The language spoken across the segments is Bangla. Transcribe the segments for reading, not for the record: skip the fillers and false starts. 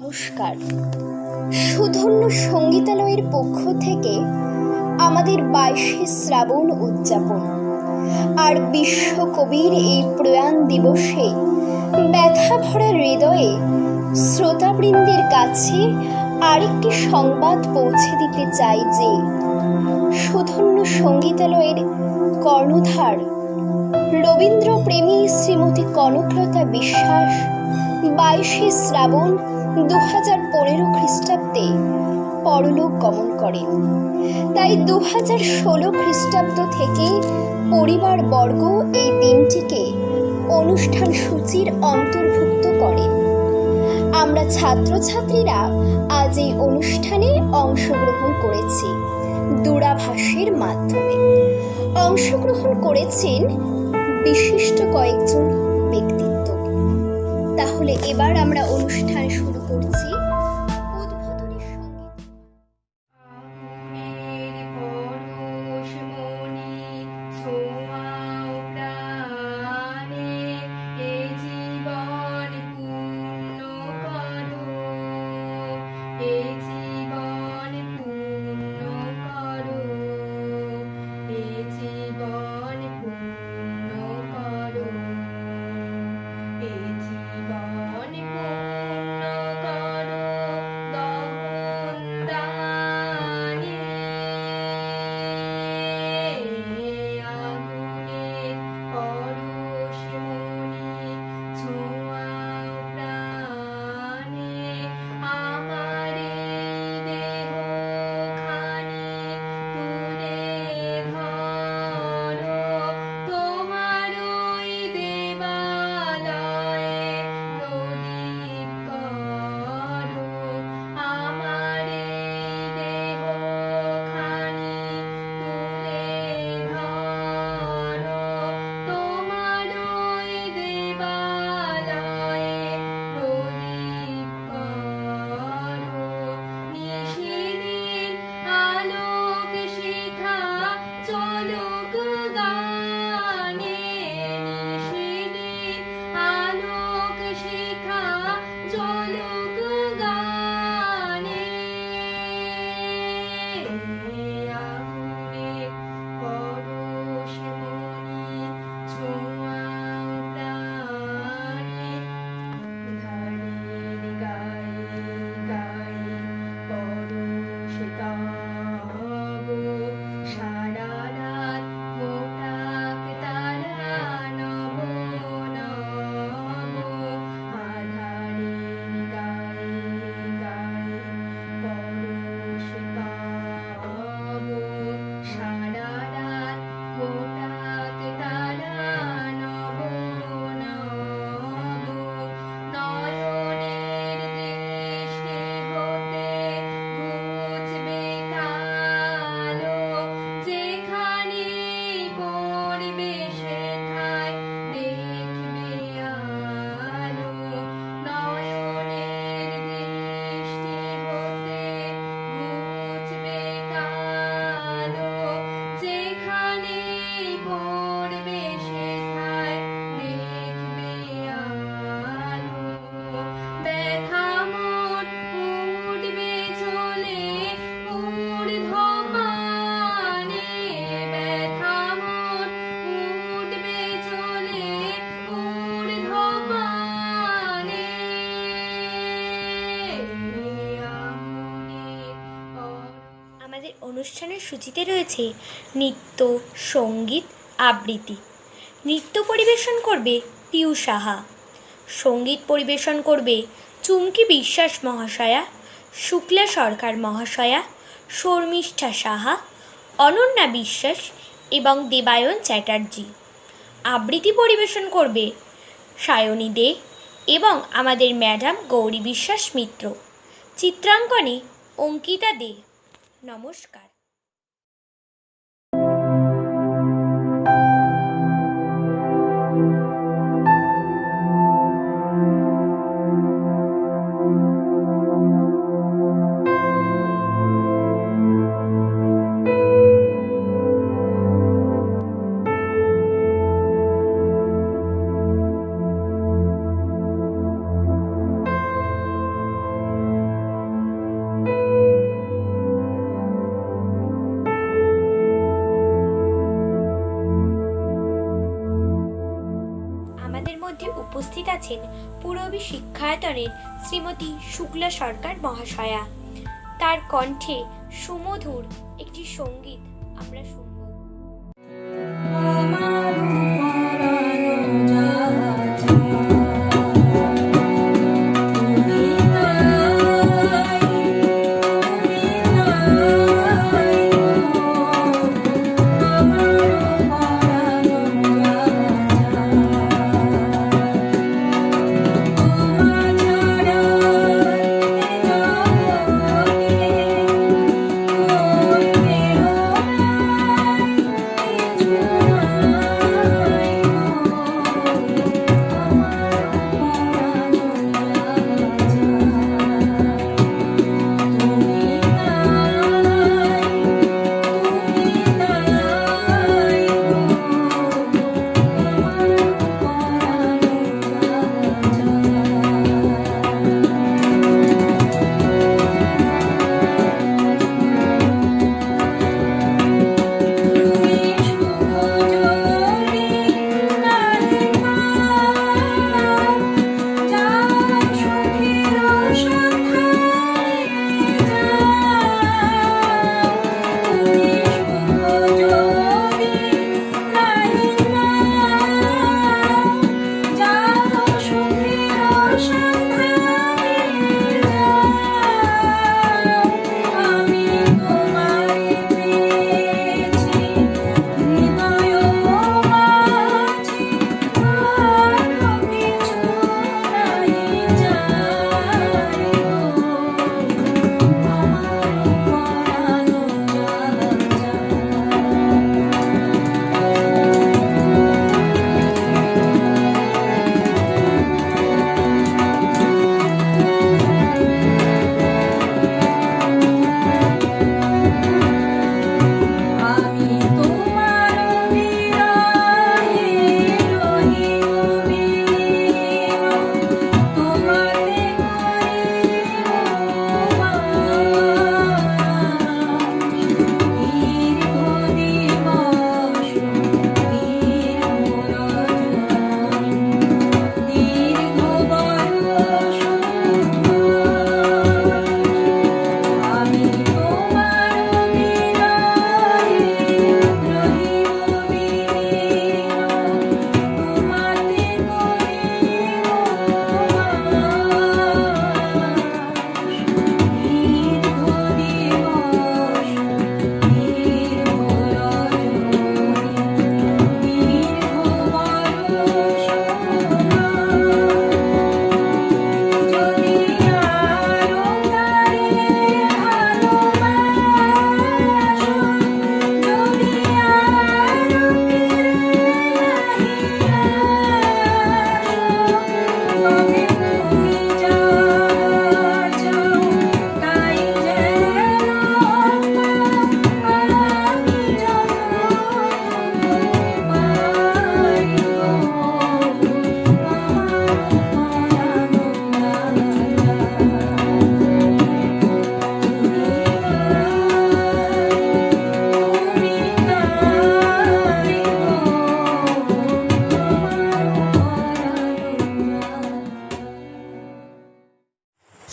নমস্কার। সুধন্য সঙ্গীতালয়ের পক্ষ থেকে আমাদের 22শে শ্রাবণ উদযাপন আর বিশ্বকবির এই প্রয়াণ দিবসে ব্যথা ভরা হৃদয়ে শ্রোতাবৃন্দের কাছে আরেকটি সংবাদ পৌঁছে দিতে চাই যে সুধন্য সঙ্গীতালয়ের কর্ণধার রবীন্দ্রপ্রেমী শ্রীমতী কনকলতা বিশ্বাস 22শে শ্রাবণ 2015 খ্রিস্টাব্দে পরলোক গমন করেন। তাই 2016 খ্রিস্টাব্দ থেকে পরিবারবর্গ এই দিনটিকে অনুষ্ঠান সূচির অন্তর্ভুক্ত করেন। আমরা ছাত্রছাত্রীরা আজ এই অনুষ্ঠানে অংশগ্রহণ করেছি দূরাভাষের মাধ্যমে। অংশগ্রহণ করেছেন বিশিষ্ট কয়েকজন ব্যক্তিত্ব। তাহলে এবার আমরা অনুষ্ঠান শুরু করছি উদ্বোধনী সঙ্গীত। অনুষ্ঠানের সূচিতে রয়েছে নৃত্য, সঙ্গীত, আবৃত্তি। নৃত্য পরিবেশন করবে পিউ সাহা, সঙ্গীত পরিবেশন করবে চুমকি বিশ্বাস মহাশয়া, শুক্লা সরকার মহাশয়া, শর্মিষ্ঠা সাহা, অনন্যা বিশ্বাস এবং দেবায়ন চ্যাটার্জি। আবৃত্তি পরিবেশন করবে সায়নী দে এবং আমাদের ম্যাডাম গৌরী বিশ্বাস মিত্র। চিত্রাঙ্কনে অঙ্কিতা দে। নমস্কার। আছেন পূরবী শিক্ষায়তনের শ্রীমতী শুক্লা সরকার মহাশয়া। তার কণ্ঠে সুমধুর একটি সঙ্গীত আমরা শুনব।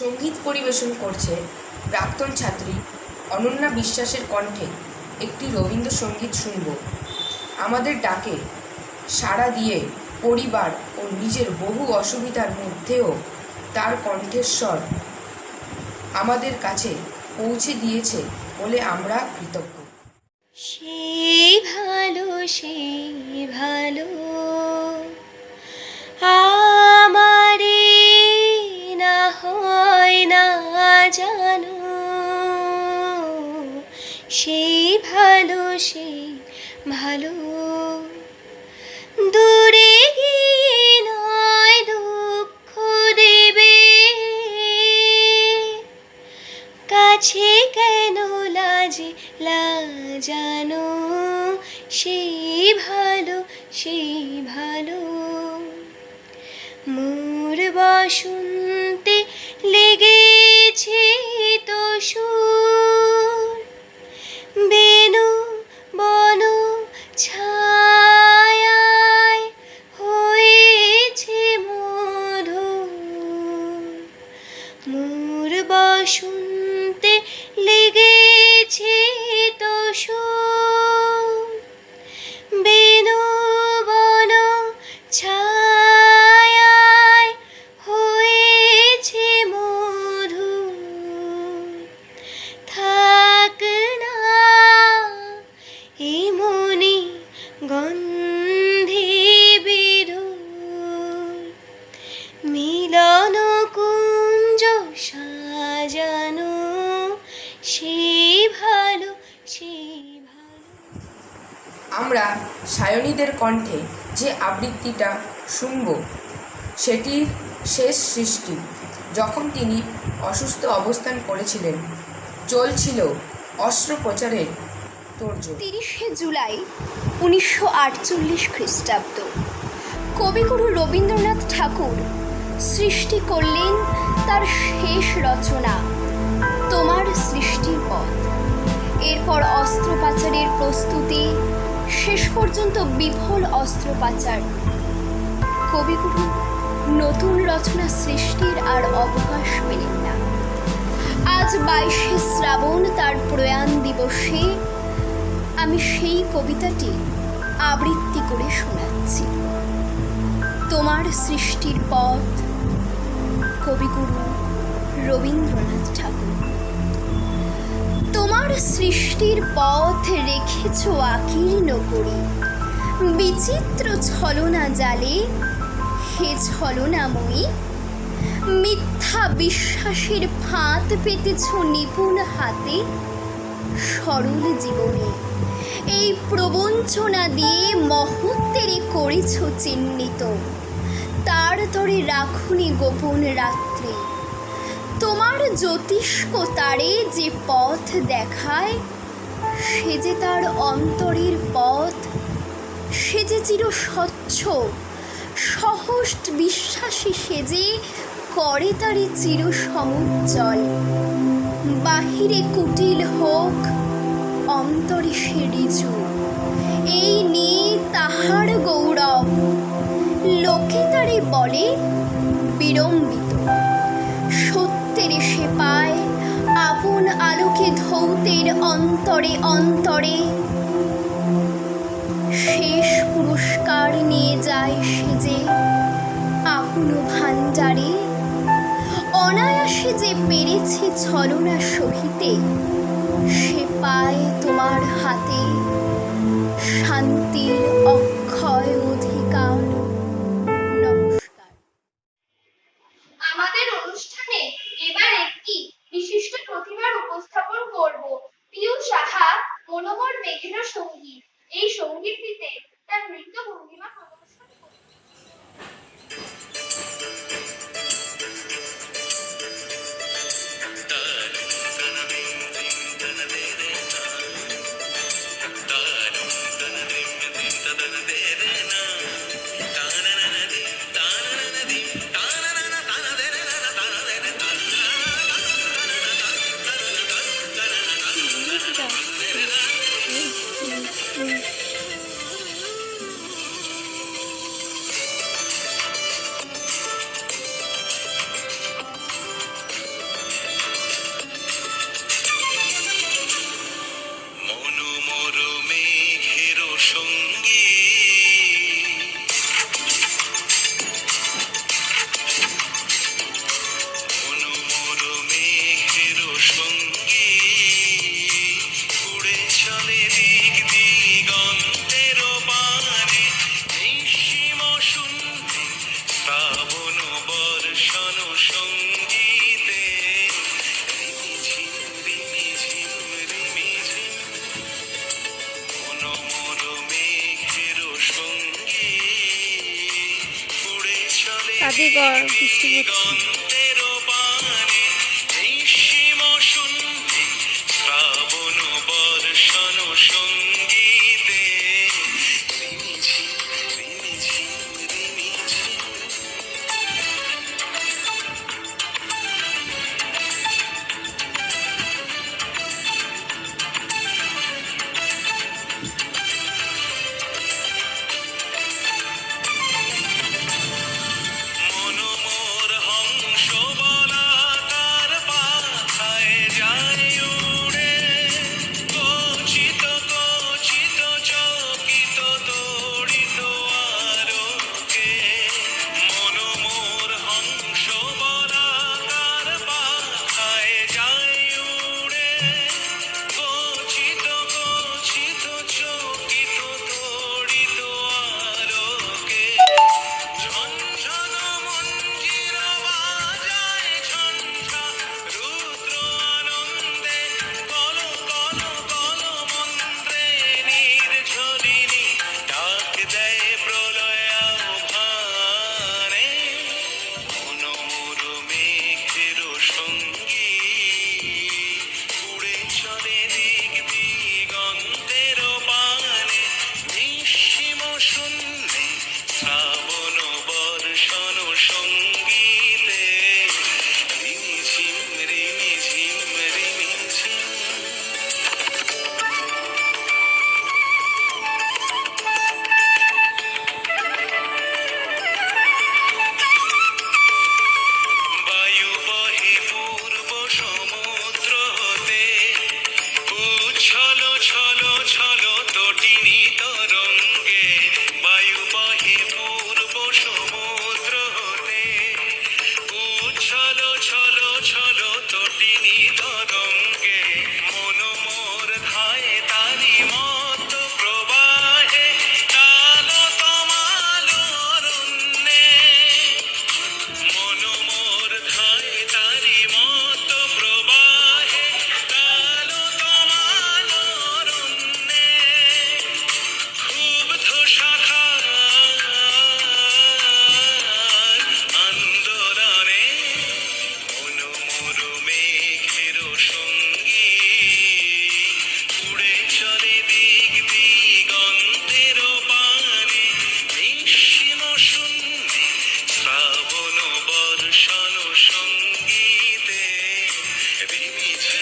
সঙ্গীত পরিবেশন করছে প্রাক্তন ছাত্রী অনন্যা বিশ্বাসের কণ্ঠে একটি রবীন্দ্রসঙ্গীত শুনব। আমাদের ডাকে সাড়া দিয়ে পরিবার ও নিজের বহু অসুবিধার মধ্যেও তার কণ্ঠস্বর আমাদের কাছে পৌঁছে দিয়েছে বলে আমরা কৃতজ্ঞ। সেই ভালো আমারে না হয় না জানো, সেই ভালো দূরে গিয়ে নয় দুঃখ দেবে, কাছে কেন লাজানো, সেই ভালো মোর বসন্তে লেগেছে তো সুর, বেনু বন ছায়ায় হয়েছে মোর মোর বসন্তে লেগেছে তোষণ, বেনুবন ছায়ায় হয়েছে মধু, থাক না এই মনে গন্ধে বিধুর, মিলন কুঞ্জ সাজানো সেই ভালো সেই ভালো। আমরা সায়নীদের কণ্ঠে যে আবৃত্তিটা শুনব সেটির শেষ সৃষ্টি যখন তিনি অসুস্থ অবস্থান করেছিলেন, চলছিল অস্ত্রোপচারের তোড়জোড়। 30শে জুলাই 1948 খ্রিস্টাব্দ কবিগুরু রবীন্দ্রনাথ ঠাকুর সৃষ্টি করলেন তার শেষ রচনা তোমার সৃষ্টির পথ। এরপর অস্ত্রোপচারের প্রস্তুতি, শেষ পর্যন্ত বিফল অস্ত্রোপচার। কবিগুরু নতুন রচনা সৃষ্টির আর অবকাশ পেলেন না। আজ 22শে শ্রাবণ, তার প্রয়াণ দিবসে আমি সেই কবিতাটি আবৃত্তি করে শোনাচ্ছি। তোমার সৃষ্টির পথ, কবিগুরু রবীন্দ্রনাথ ঠাকুর। তোমার সৃষ্টির পথ রেখেছ আকীর্ণ করে, বিচিত্র ছলনা জালে হে ছলনাময়ী। মিথ্যা বিশ্বাসের ফাঁদ পেতেছ নিপুণ হাতে, সরল জীবনে এই প্রবঞ্চনা দিয়ে মহত্বেরে করেছ চিহ্নিত। তার তরে রাখুনি গোপন রাত্রে, তোমার জ্যোতিষ্ক তারে যে পথ দেখায়, সে যে তার অন্তরের পথ, সে যে চির স্বচ্ছ সহজ বিশ্বাসী, সে যে করে তারে চির সমুজ্জ্বল। বাহিরে কুটিল হোক, অন্তরে সে ঋজু, এই নিয়ে তাহার গৌরব। লোকে তারে বলে বিড়ম্বিত, সত্যের সে পায় আপন আলোকে ধৌতের অন্তরে অন্তরে। শেষ পুরস্কার নিয়ে যায় সে যে আপন ভাণ্ডারে। অনায়াসে যে পেরেছে ছলনা সহিতে, সে পায় তোমার হাতে শান্তির অক্ষয় অধিকার। নমস্কার। আমাদের অনুষ্ঠানে এবার একটি বিশিষ্ট প্রতিভার উপস্থাপন করব। পিউ সাহা মনোহর মেঘের সঙ্গীত। এই সঙ্গীতটিতে তার নৃত্য ভঙ্গিমা প্রদর্শন করবে। আদিগড় বৃষ্টি হচ্ছে। তটিনী তরঙ্গে মন মোর ধায় তারি মত প্রবাহে কালো তমাল অরণ্যে মন মোর ধায় তারি মত প্রবাহে কালো তমাল অরণ্যে ক্ষুব্ধ শাখার আন্দোলনে মন মোর মেঘের সঙ্গী উড়ে চলে দিক দিগন্তের পানে নিঃসীম শূন্যে শ্রাবণ বর্ষণ সঙ্গীতে রিমিঝি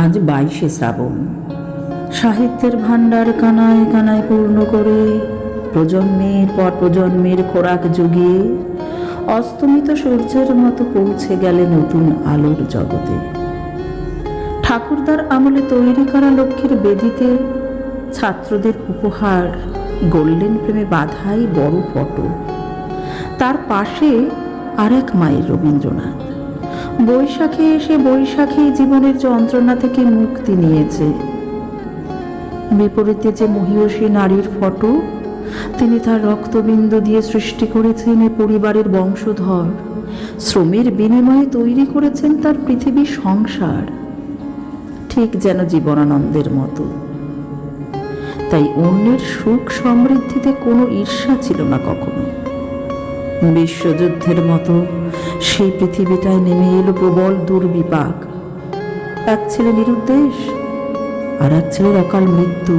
আজ 22শে শ্রাবণ। সাহিত্যের ভাণ্ডার কানায় কানায় পূর্ণ করে প্রজন্মের পর প্রজন্মের খোরাক জুগিয়ে অস্তমিত সূর্যের মতো পৌঁছে গেলে নতুন আলোর জগতে। ঠাকুরদার আমলে তৈরি করা লক্ষ্মীর বেদিতে ছাত্রদের উপহার গোল্ডেন প্রেমে বাঁধাই বড় ফটো। তার পাশে আর এক মায়ের রবীন্দ্রনাথ। বৈশাখে এসে বৈশাখী জীবনের যন্ত্রণা থেকে মুক্তি নিয়েছে। বিপরীতে যে মহিয়সী নারীর ফটো তিনি তার রক্তবিন্দু দিয়ে সৃষ্টি করেছেন এ পরিবারের বংশধর, শ্রমের বিনিময়ে তৈরি করেছেন তার পৃথিবী সংসার, ঠিক যেন জীবনানন্দের মতো। তাই অন্যের সুখ সমৃদ্ধিতে কোনো ঈর্ষা ছিল না কখনো। বিশ্বযুদ্ধের মতো সেই পৃথিবীটায় নেমে এলো প্রবল দুর্বিপাক। এক ছেলে নিরুদ্দেশ, আর এক ছেলের অকাল মৃত্যু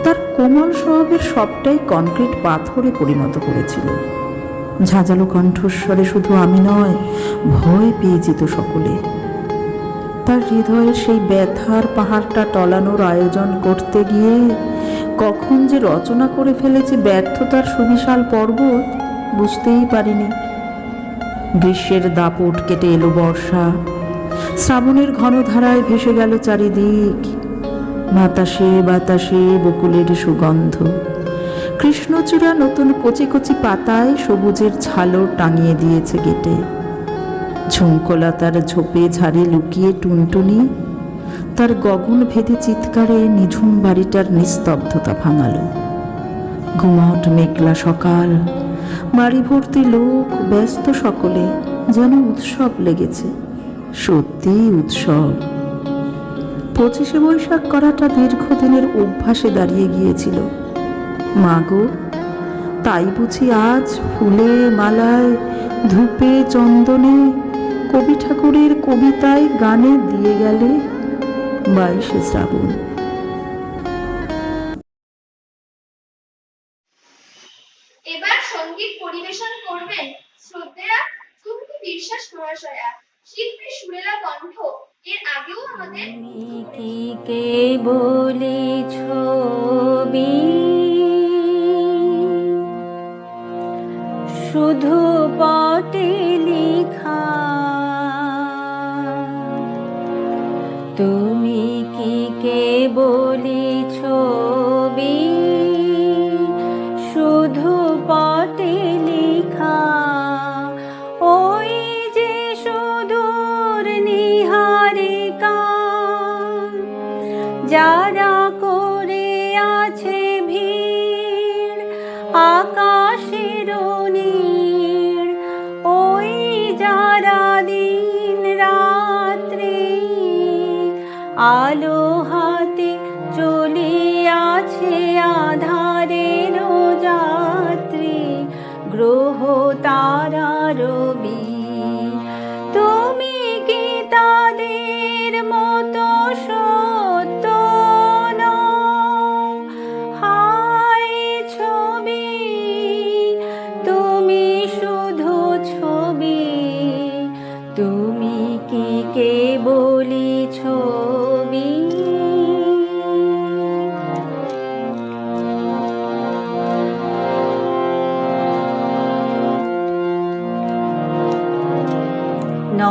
তার কোমল স্বভাবের সবটাই কনক্রিট পাথরে পরিণত করেছিল। ঝাঁঝালো কণ্ঠস্বরে শুধু আমি নয়, ভয় পেয়ে যেত সকলে। তার হৃদয়ের সেই ব্যথার পাহাড়টা টলানোর আয়োজন করতে গিয়ে কখন যে রচনা করে ফেলেছে ব্যর্থতার সুবিশাল পর্বত, বুঝতেই পারিনি। গ্রীষ্মের দাপট কেটে এলো বর্ষা, শ্রাবণের ঘন ধারায় ভেসে গেল চারিদিক। বাতাসে বাতাসে বকুলের সুগন্ধ, কৃষ্ণচূড়া নতুন কচি কচি পাতায় সবুজের ঝালর টাঙিয়ে দিয়েছে গেটে। ঝুমকলতার ঝোপে ঝাড়ে লুকিয়ে টুনটুনি তার গগন ভেদে চিৎকারে নিঝুম বাড়িটার নিস্তব্ধতা ভাঙালো। ঘুমট মেঘলা সকাল, বাড়ি ভর্তি লোক, ব্যস্ত সকলে, যেন উৎসব লেগেছে, সত্যি উৎসব। 25শে বৈশাখ করাটা দীর্ঘদিনের অভ্যাসে দাঁড়িয়ে গিয়েছিল। মা গো, তাই বুঝি আজ ফুলে মালায় ধূপে চন্দনে কবি ঠাকুরের কবিতায় গানে দিয়ে গেলে 22শে শ্রাবণ। এবার সঙ্গীত পরিবেশন করবেন শ্রদ্ধেয়া চুমকি বিশ্বাস মহাশয়া। শিল্পী সুরেলা কণ্ঠ এর আগেও আমাদের কি কে বলে ছবি শুধু পটে লেখা, তুমি কি কে বলে ছবি শুধু পটে লেখা, ওই যে সুদূর নিহারিকা যারা করে আছে ভিড় আকাশের নীড়, ওই যারা দিন রাত্রি আলো হাতে চলে আছে আধারের যাত্রী, গ্রহ তারা রবি, তুমি কি তাদের মতো সত্য নও? হায় ছবি, তুমি শুধু ছবি, তুমি কি কে বলি ছবি।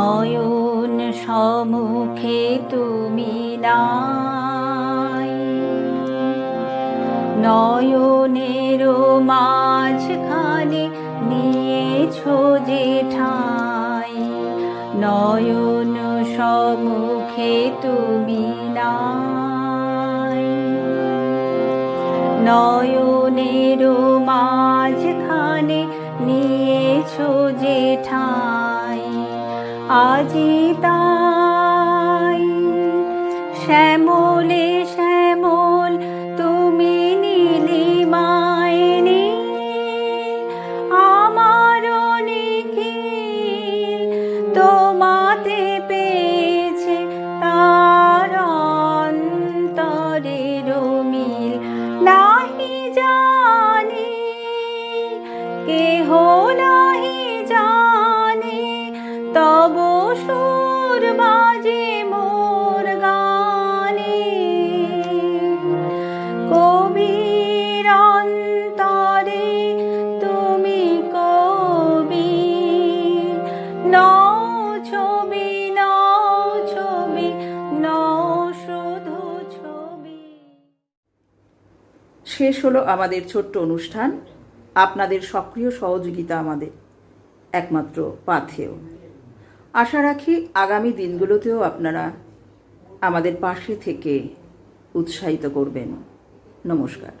নয়ন সম্মুখে তুমি নাই, নয়নের মাঝখানে নিয়েছো যে ঠাই, নয়ন সম্মুখে তুমি নাই, নয়নের মাঝখানে নিয়েছো যে ঠাই। আজি তাই শ্যামলে শ্যামল তুমি নীলিমায় নীল, আমার নিখিল তোমাতে পেয়েছে তার অন্তরের মিল। নাহি জানি কেহ নাহি জানে, তব সুর বাজে মোর গানে। কবির অন্তরে তুমি কবি, নও ছবি নও ছবি নও শুধু ছবি। শেষ হলো আমাদের ছোট্ট অনুষ্ঠান। আপনাদের সক্রিয় সহযোগিতা আমাদের একমাত্র পাথেয়। আশা রাখি আগামী দিনগুলোতেও আপনারা আমাদের পাশে থেকে উৎসাহিত করবেন। নমস্কার।